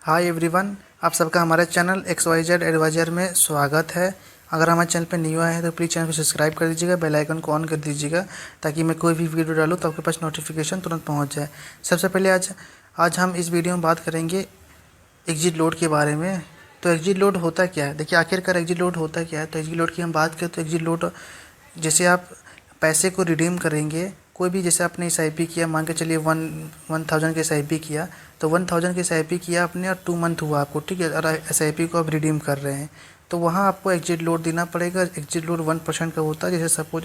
Hi everyone, आप सबका हमारे चैनल XYZ एडवाइज़र में स्वागत है। अगर हमारे चैनल पर न्यू आए हैं तो प्लीज़ चैनल को सब्सक्राइब कर दीजिएगा, बेल आइकन को ऑन कर दीजिएगा ताकि मैं कोई भी वीडियो डालूँ तो आपके पास नोटिफिकेशन तुरंत पहुंच जाए। सबसे पहले आज हम इस वीडियो में बात करेंगे एग्जिट लोड के बारे में। तो एग्जिट लोड होता क्या है, देखिए आखिरकार एग्जिट लोड होता क्या है। तो एग्जिट लोड की हम बात करें तो एग्जिट लोड जैसे आप पैसे को रिडीम करेंगे, कोई भी जैसे आपने SIP किया, मान के चलिए 1000 के SIP किया, तो 1000 के SIP किया आपने और 2 मंथ हुआ आपको, ठीक है, और SIP को आप रिडीम कर रहे हैं तो वहाँ आपको एग्जिट लोड देना पड़ेगा। एग्जिट लोड 1% का होता है। जैसे सपोज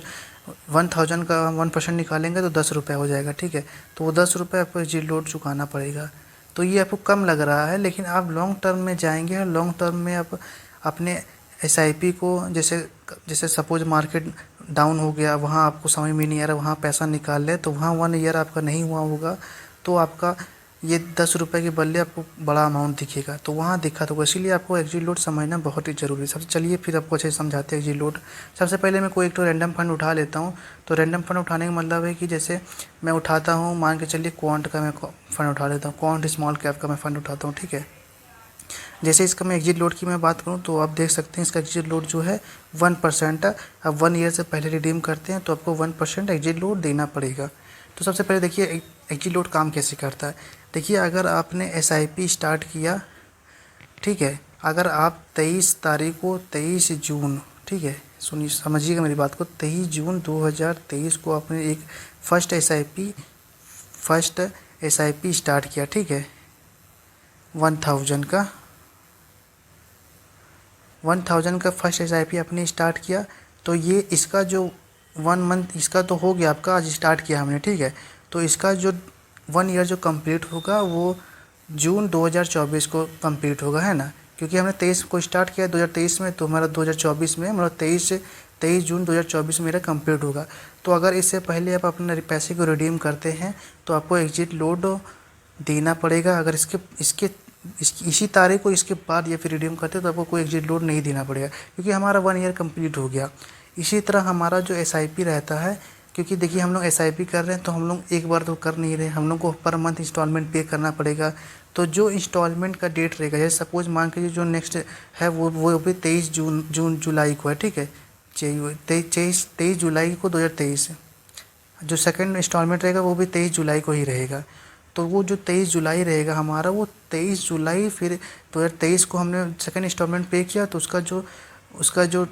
1000 का 1% निकालेंगे तो 10 रुपये हो जाएगा, ठीक है, तो वो 10 रुपये आपको एग्जिट लोड चुकाना पड़ेगा। तो ये आपको कम लग रहा है, लेकिन आप लॉन्ग टर्म में जाएंगे और लॉन्ग टर्म में आप अपने SIP को जैसे जैसे सपोज मार्केट डाउन हो गया, वहाँ आपको समझ में नहीं आ रहा, वहाँ पैसा निकाल ले तो वहाँ 1 ईयर आपका नहीं हुआ होगा, तो आपका ये 10 रुपये के बदले आपको बड़ा अमाउंट दिखेगा, तो वहाँ दिखा तो इसीलिए आपको एग्जिट लोड समझना बहुत ही ज़रूरी है। सबसे चलिए फिर आपको अच्छे से समझाते हैं एग्जिट लोड। सबसे पहले मैं कोई एक तो रैंडम फंड उठा लेता हूँ। तो रैंडम फंड उठाने का मतलब है कि जैसे मैं उठाता हूँ, मान के चलिए क्वांट का मैं फ़ंड उठा लेता हूँ, क्वांट स्मॉल कैप का मैं फ़ंड उठाता हूँ, ठीक है। जैसे इसका मैं एग्जिट लोड की मैं बात करूं तो आप देख सकते हैं इसका एग्जिट लोड जो है 1% है। अब 1 ईयर से पहले रिडीम करते हैं तो आपको 1% एग्जिट लोड देना पड़ेगा। तो सबसे पहले देखिए एग्जिट लोड काम कैसे करता है। देखिए अगर आपने SIP स्टार्ट किया, ठीक है, अगर आप 23 तारीख को 23 जून, ठीक है, सुनिए समझिएगा मेरी बात को, 23 जून 2023 को आपने एक फर्स्ट SIP स्टार्ट किया, ठीक है, 1000 का फर्स्ट SIP आपने स्टार्ट किया, तो ये इसका जो 1 मंथ इसका तो हो गया आपका, आज स्टार्ट किया हमने, ठीक है, तो इसका जो 1 ईयर जो कंप्लीट होगा वो जून 2024 को कंप्लीट होगा, है ना, क्योंकि हमने 23 को स्टार्ट किया 2023 में, तो हमारा 2024 में मतलब 23 जून 2024 में मेरा कंप्लीट होगा। तो अगर इससे पहले आप अपने पैसे को रिडीम करते हैं तो आपको एग्जिट लोड देना पड़ेगा। अगर इसी तारीख को इसके बाद या फिर रिडीम करते तो आपको कोई एग्जिट लोड नहीं देना पड़ेगा, क्योंकि हमारा 1 ईयर कंप्लीट हो गया। इसी तरह हमारा जो SIP रहता है, क्योंकि देखिए हम लोग SIP कर रहे हैं तो हम लोग एक बार तो कर नहीं रहे, हम लोग को पर मंथ इंस्टॉलमेंट पे करना पड़ेगा। तो जो इंस्टॉलमेंट का डेट रहेगा, जैसे सपोज मान के जो नेक्स्ट है वो भी 23 जुलाई को है, ठीक है, 23 जुलाई को 2023। जो सेकंड इंस्टॉलमेंट रहेगा वो भी 23 जुलाई को ही रहेगा। तो वो जो 23 जुलाई रहेगा हमारा, वो 23 जुलाई फिर 2023 को हमने सेकंड इंस्टॉलमेंट पे किया, तो उसका जो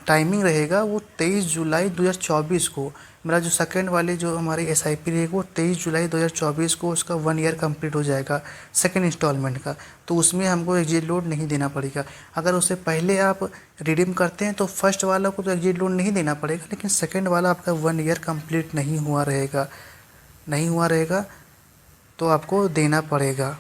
टाइमिंग रहेगा वो 23 जुलाई 2024 को, मेरा जो सेकंड वाले जो हमारी SIP रहेगी वो 23 जुलाई 2024 को उसका 1 ईयर कंप्लीट हो जाएगा सेकंड इंस्टॉलमेंट का। तो उसमें हमको एग्जिट लोड नहीं देना पड़ेगा। अगर उससे पहले आप रिडीम करते हैं तो फर्स्ट वाला को तो एग्जिट लोड नहीं देना पड़ेगा, लेकिन सेकेंड वाला आपका 1 ईयर कंप्लीट नहीं हुआ रहेगा तो आपको देना पड़ेगा।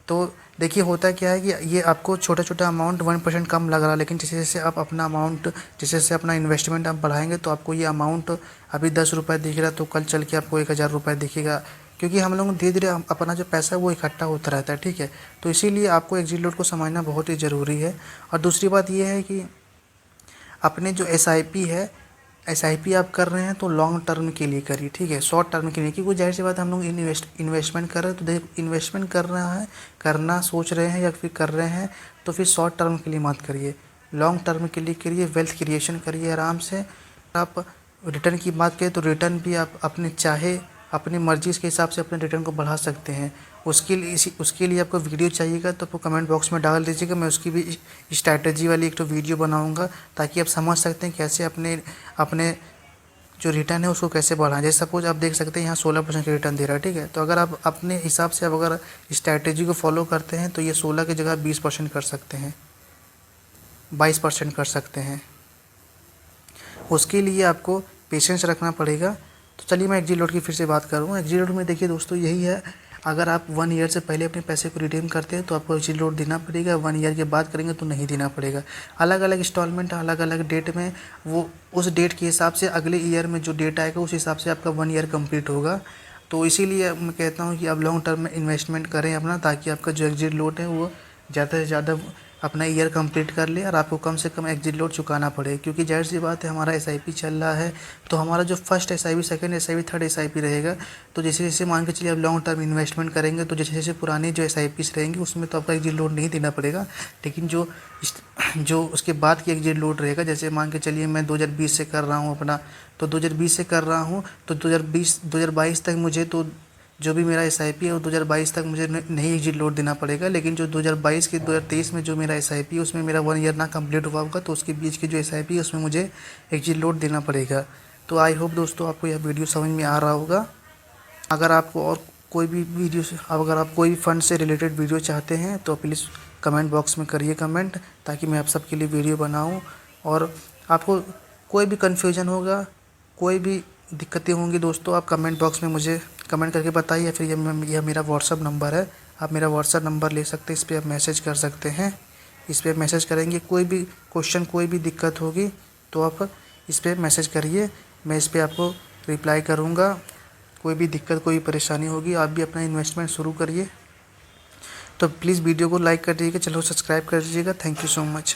तो देखिए होता क्या है कि ये आपको छोटा छोटा अमाउंट 1% कम लग रहा है, लेकिन जैसे जैसे आप अपना अमाउंट जैसे जैसे अपना इन्वेस्टमेंट आप बढ़ाएंगे तो आपको ये अमाउंट अभी 10 रुपये दिख रहा है तो कल चल के आपको 1000 रुपये दिखेगा, क्योंकि हम लोग धीरे धीरे अपना जो पैसा है वो इकट्ठा होता रहता है, ठीक है। तो इसीलिए आपको एग्जिट लोड को समझना बहुत ही ज़रूरी है। और दूसरी बात ये है कि अपने जो SIP आप कर रहे हैं तो लॉन्ग टर्म के लिए करिए, ठीक है, शॉर्ट टर्म के लिए, क्योंकि जाहिर सी बात हम लोग इन्वेस्टमेंट कर रहे हैं, तो देख इन्वेस्टमेंट करना सोच रहे हैं या फिर कर रहे हैं तो फिर शॉर्ट टर्म के लिए मत करिए, लॉन्ग टर्म के लिए करिए, वेल्थ क्रिएशन करिए आराम से। आप रिटर्न की बात करें तो रिटर्न भी आप अपनी मर्ज़ी के हिसाब से अपने रिटर्न को बढ़ा सकते हैं। उसके लिए आपको वीडियो चाहिएगा तो आपको कमेंट बॉक्स में डाल दीजिएगा, मैं उसकी भी स्ट्रैटेजी वाली एक तो वीडियो बनाऊंगा ताकि आप समझ सकते हैं कैसे अपने जो रिटर्न है उसको कैसे बढ़ाएं। जैसे सपोज आप देख सकते हैं यहाँ 16% का रिटर्न दे रहा है, ठीक है, तो अगर आप अपने हिसाब से अगर स्ट्रैटेजी को फॉलो करते हैं तो ये 16 की जगह 20% कर सकते हैं, 22% कर सकते हैं। उसके लिए आपको पेशेंस रखना पड़ेगा। तो चलिए मैं एग्जिट लोड की फिर से बात करूँ। एग्जिट लोड में देखिए दोस्तों यही है, अगर आप 1 ईयर से पहले अपने पैसे को रिडीम करते हैं तो आपको एग्जिट लोड देना पड़ेगा, 1 ईयर के बाद करेंगे तो नहीं देना पड़ेगा। अलग अलग इंस्टॉलमेंट अलग अलग डेट में, वो उस डेट के हिसाब से अगले ईयर में जो डेट आएगा उस हिसाब से आपका 1 ईयर कंप्लीट होगा। तो इसीलिए मैं कहता हूँ कि आप लॉन्ग टर्म में इन्वेस्टमेंट करें अपना, ताकि आपका जो एग्जिट लोड है वो ज़्यादा से ज़्यादा अपना ईयर कंप्लीट कर ले और आपको कम से कम एग्जिट लोड चुकाना पड़े, क्योंकि जाहिर सी बात है हमारा एसआईपी चल रहा है तो हमारा जो first SIP, second SIP, third SIP रहेगा, तो जैसे जैसे मान के चलिए आप लॉन्ग टर्म इन्वेस्टमेंट करेंगे तो जैसे जैसे पुरानी जो एसआईपीस रहेंगी उसमें तो आपका एग्जिट लोड नहीं देना पड़ेगा, लेकिन जो उसके बाद की एग्जिट लोड रहेगा, जैसे मान के चलिए मैं 2020 से कर रहा हूँ अपना, तो 2020 से कर रहा हूँ तो 2022 तक मुझे तो जो भी मेरा एसआईपी है वो 2022 तक मुझे नहीं एग्जिट लोड देना पड़ेगा, लेकिन जो 2022 के 2023 में जो मेरा एसआईपी है उसमें मेरा 1 ईयर ना कंप्लीट हुआ होगा तो उसके बीच की जो एसआईपी है उसमें मुझे एग्जिट लोड देना पड़ेगा। तो आई होप दोस्तों आपको यह वीडियो समझ में आ रहा होगा। अगर आपको और कोई भी वीडियो से, अगर आप कोई भी फंड से रिलेटेड वीडियो चाहते हैं तो प्लीज़ कमेंट बॉक्स में करिए कमेंट, ताकि मैं आप सबके लिए वीडियो बनाऊँ। और आपको कोई भी कन्फ्यूजन होगा, कोई भी दिक्कतें होंगी दोस्तों, आप कमेंट बॉक्स में मुझे कमेंट करके बताइए, या फिर यह मेरा व्हाट्सअप नंबर है, आप मेरा व्हाट्सअप नंबर ले सकते हैं, इस पर आप मैसेज कर सकते हैं। इस पर मैसेज करेंगे, कोई भी क्वेश्चन, कोई भी दिक्कत होगी तो आप इस पर मैसेज करिए, मैं इस पर आपको रिप्लाई करूँगा। कोई भी दिक्कत, कोई परेशानी होगी, आप भी अपना इन्वेस्टमेंट शुरू करिए। तो प्लीज़ वीडियो को लाइक कर दीजिएगा, चलो सब्सक्राइब कर दीजिएगा। Thank you so much.